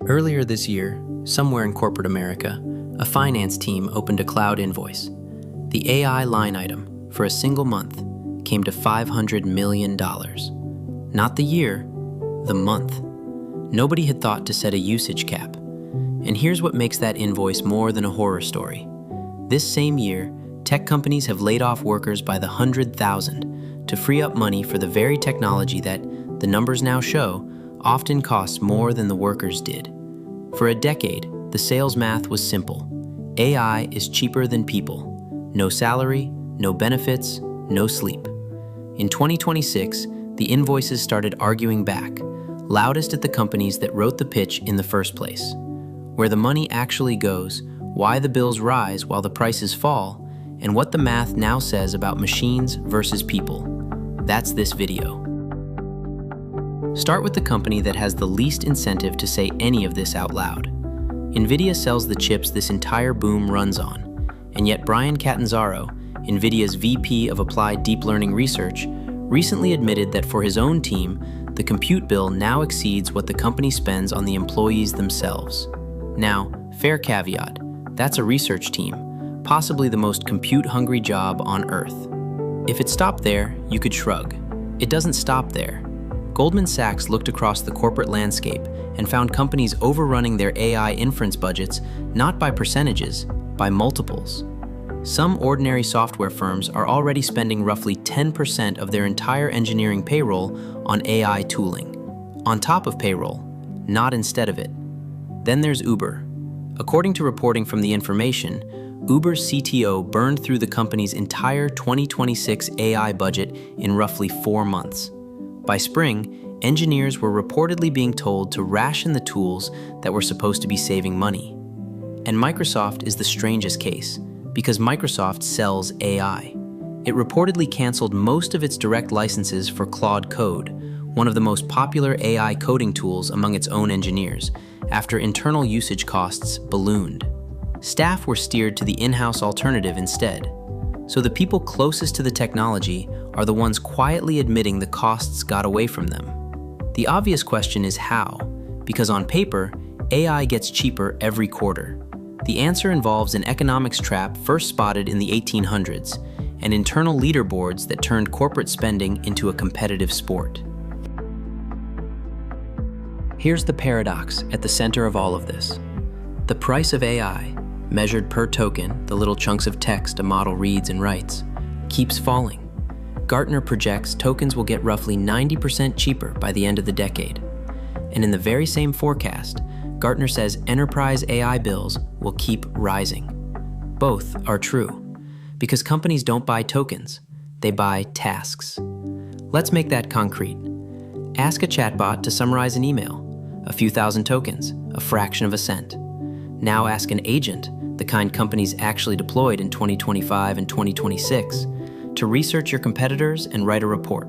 Earlier this year, somewhere in corporate America, a finance team opened a cloud invoice. The AI line item for a single month came to $500 million. Not the year, the month. Nobody had thought to set a usage cap. And here's what makes that invoice more than a horror story. This same year, tech companies have laid off workers by the 100,000 to free up money for the very technology that, the numbers now show, often costs more than the workers did. For a decade, the sales math was simple. AI is cheaper than people. No salary, no benefits, no sleep. In 2026, the invoices started arguing back, loudest at the companies that wrote the pitch in the first place. Where the money actually goes, why the bills rise while the prices fall, and what the math now says about machines versus people. That's this video. Start with the company that has the least incentive to say any of this out loud. Nvidia sells the chips this entire boom runs on, and yet Brian Catanzaro, Nvidia's VP of Applied Deep Learning Research, recently admitted that for his own team, the compute bill now exceeds what the company spends on the employees themselves. Now, fair caveat, that's a research team, possibly the most compute-hungry job on Earth. If it stopped there, you could shrug. It doesn't stop there. Goldman Sachs looked across the corporate landscape and found companies overrunning their AI inference budgets not by percentages, by multiples. Some ordinary software firms are already spending roughly 10% of their entire engineering payroll on AI tooling. On top of payroll, not instead of it. Then there's Uber. According to reporting from The Information, Uber's CTO burned through the company's entire 2026 AI budget in roughly 4 months. By spring, engineers were reportedly being told to ration the tools that were supposed to be saving money. And Microsoft is the strangest case, because Microsoft sells AI. It reportedly canceled most of its direct licenses for Claude Code, one of the most popular AI coding tools among its own engineers, after internal usage costs ballooned. Staff were steered to the in-house alternative instead. So the people closest to the technology are the ones quietly admitting the costs got away from them. The obvious question is how, because on paper, AI gets cheaper every quarter. The answer involves an economics trap first spotted in the 1800s, and internal leaderboards that turned corporate spending into a competitive sport. Here's the paradox at the center of all of this. The price of AI, measured per token, the little chunks of text a model reads and writes, keeps falling. Gartner projects tokens will get roughly 90% cheaper by the end of the decade. And in the very same forecast, Gartner says enterprise AI bills will keep rising. Both are true, because companies don't buy tokens, they buy tasks. Let's make that concrete. Ask a chatbot to summarize an email, a few thousand tokens, a fraction of a cent. Now ask an agent, the kind companies actually deployed in 2025 and 2026, to research your competitors and write a report.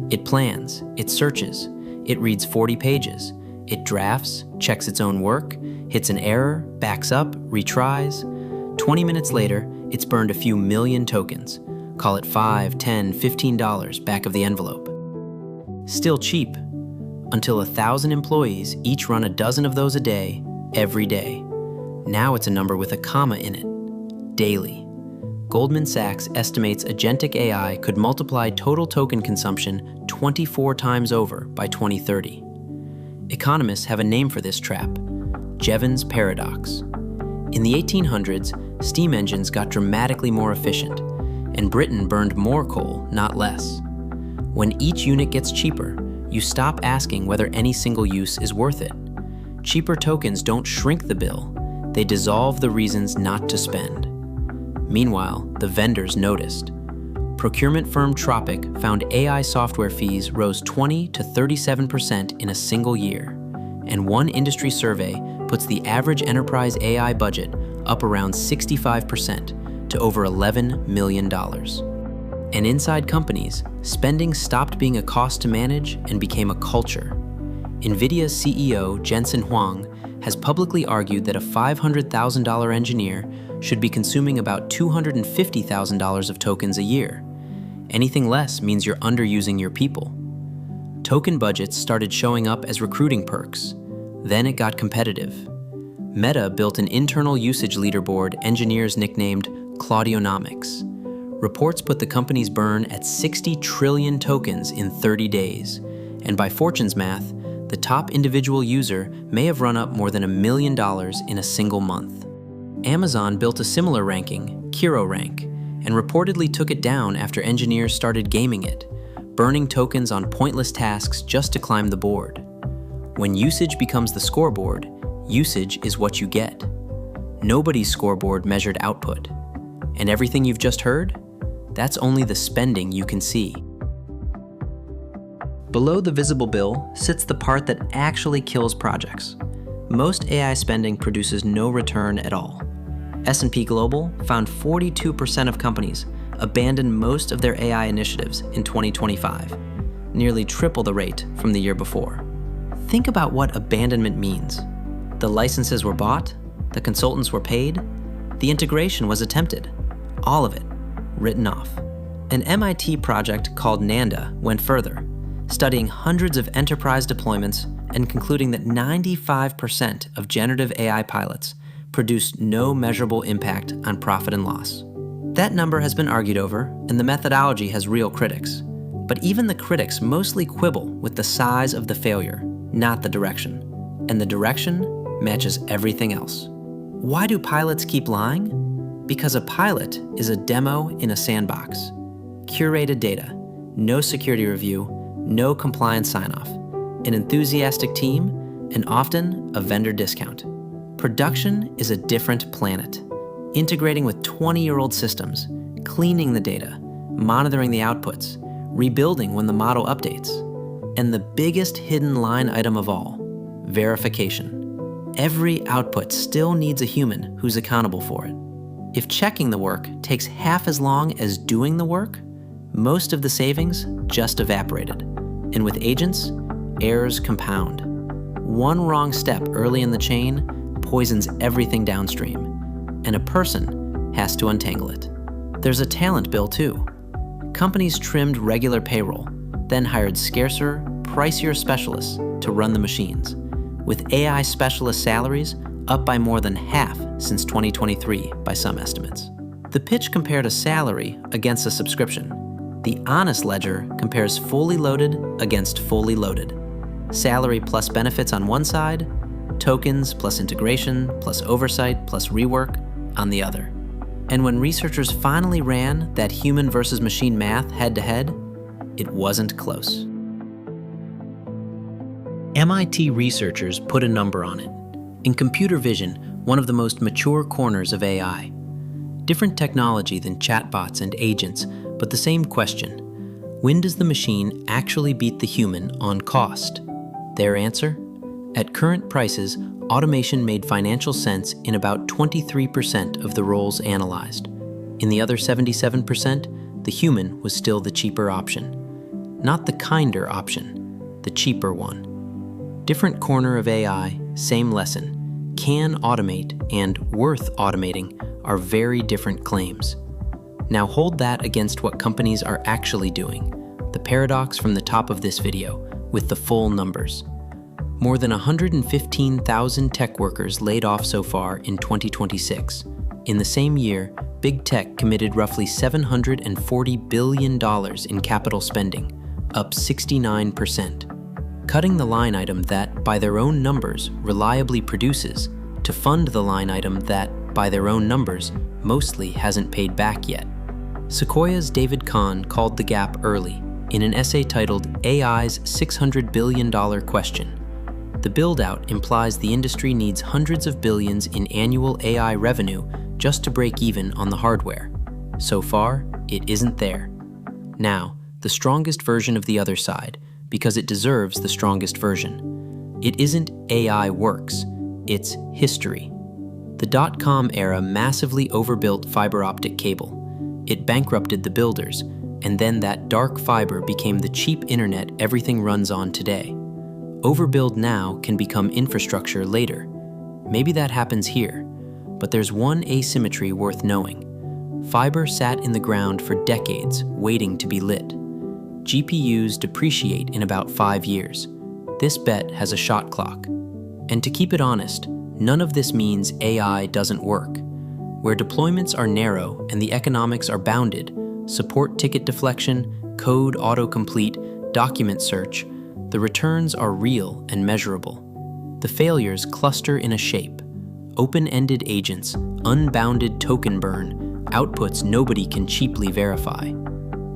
It plans, it searches, it reads 40 pages, it drafts, checks its own work, hits an error, backs up, retries. 20 minutes later, it's burned a few million tokens. Call it $5, $10, $15 back of the envelope. Still cheap, until 1,000 employees each run a dozen of those a day, every day. Now it's a number with a comma in it. Daily. Goldman Sachs estimates agentic AI could multiply total token consumption 24 times over by 2030. Economists have a name for this trap: Jevons paradox. In the 1800s, steam engines got dramatically more efficient, and Britain burned more coal, not less. When each unit gets cheaper, you stop asking whether any single use is worth it. Cheaper tokens don't shrink the bill, they dissolve the reasons not to spend. Meanwhile, the vendors noticed. Procurement firm Tropic found AI software fees rose 20 to 37% in a single year, and one industry survey puts the average enterprise AI budget up around 65% to over $11 million. And inside companies, spending stopped being a cost to manage and became a culture. Nvidia's CEO, Jensen Huang, has publicly argued that a $500,000 engineer should be consuming about $250,000 of tokens a year. Anything less means you're underusing your people. Token budgets started showing up as recruiting perks. Then it got competitive. Meta built an internal usage leaderboard engineers nicknamed Claudionomics. Reports put the company's burn at 60 trillion tokens in 30 days, and by Fortune's math, the top individual user may have run up more than $1 million in a single month. Amazon built a similar ranking, KiroRank, and reportedly took it down after engineers started gaming it, burning tokens on pointless tasks just to climb the board. When usage becomes the scoreboard, usage is what you get. Nobody's scoreboard measured output. And everything you've just heard? That's only the spending you can see. Below the visible bill sits the part that actually kills projects. Most AI spending produces no return at all. S&P Global found 42% of companies abandoned most of their AI initiatives in 2025, nearly triple the rate from the year before. Think about what abandonment means. The licenses were bought, the consultants were paid, the integration was attempted, all of it written off. An MIT project called Nanda went further, studying hundreds of enterprise deployments and concluding that 95% of generative AI pilots produced no measurable impact on profit and loss. That number has been argued over, and the methodology has real critics. But even the critics mostly quibble with the size of the failure, not the direction. And the direction matches everything else. Why do pilots keep lying? Because a pilot is a demo in a sandbox. Curated data, no security review, no compliance sign-off, an enthusiastic team, and often a vendor discount. Production is a different planet, integrating with 20-year-old systems, cleaning the data, monitoring the outputs, rebuilding when the model updates. And the biggest hidden line item of all, verification. Every output still needs a human who's accountable for it. If checking the work takes half as long as doing the work, most of the savings just evaporated. And with agents, errors compound. One wrong step early in the chain poisons everything downstream, and a person has to untangle it. There's a talent bill too. Companies trimmed regular payroll, then hired scarcer, pricier specialists to run the machines, with AI specialist salaries up by more than half since 2023 by some estimates. The pitch compared a salary against a subscription. The honest ledger compares fully loaded against fully loaded. Salary plus benefits on one side, tokens plus integration plus oversight plus rework on the other. And when researchers finally ran that human versus machine math head-to-head, it wasn't close. MIT researchers put a number on it. In computer vision, one of the most mature corners of AI. Different technology than chatbots and agents, but the same question. When does the machine actually beat the human on cost? Their answer? At current prices, automation made financial sense in about 23% of the roles analyzed. In the other 77%, the human was still the cheaper option. Not the kinder option, the cheaper one. Different corner of AI, same lesson. Can automate and worth automating are very different claims. Now hold that against what companies are actually doing, the paradox from the top of this video, with the full numbers. More than 115,000 tech workers laid off so far in 2026. In the same year, big tech committed roughly $740 billion in capital spending, up 69%. Cutting the line item that, by their own numbers, reliably produces, to fund the line item that, by their own numbers, mostly hasn't paid back yet. Sequoia's David Kahn called the gap early in an essay titled AI's $600 billion question. The build-out implies the industry needs hundreds of billions in annual AI revenue just to break even on the hardware. So far, it isn't there. Now, the strongest version of the other side, because it deserves the strongest version. It isn't AI works, it's history. The dot-com era massively overbuilt fiber optic cable. It bankrupted the builders, and then that dark fiber became the cheap internet everything runs on today. Overbuild now can become infrastructure later. Maybe that happens here, but there's one asymmetry worth knowing. Fiber sat in the ground for decades, waiting to be lit. GPUs depreciate in about 5 years. This bet has a shot clock. And to keep it honest, none of this means AI doesn't work. Where deployments are narrow and the economics are bounded, support ticket deflection, code autocomplete, document search, the returns are real and measurable. The failures cluster in a shape: open-ended agents, unbounded token burn, outputs nobody can cheaply verify.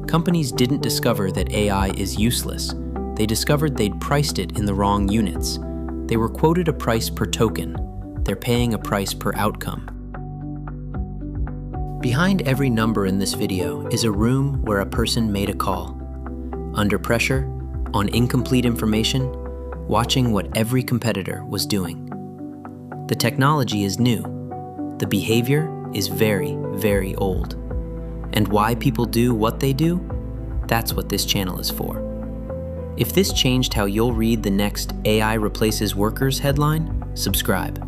Companies didn't discover that AI is useless. They discovered they'd priced it in the wrong units. They were quoted a price per token. They're paying a price per outcome. Behind every number in this video is a room where a person made a call. Under pressure, on incomplete information, watching what every competitor was doing. The technology is new. The behavior is very, very old. And why people do what they do? That's what this channel is for. If this changed how you'll read the next "AI replaces workers" headline, subscribe.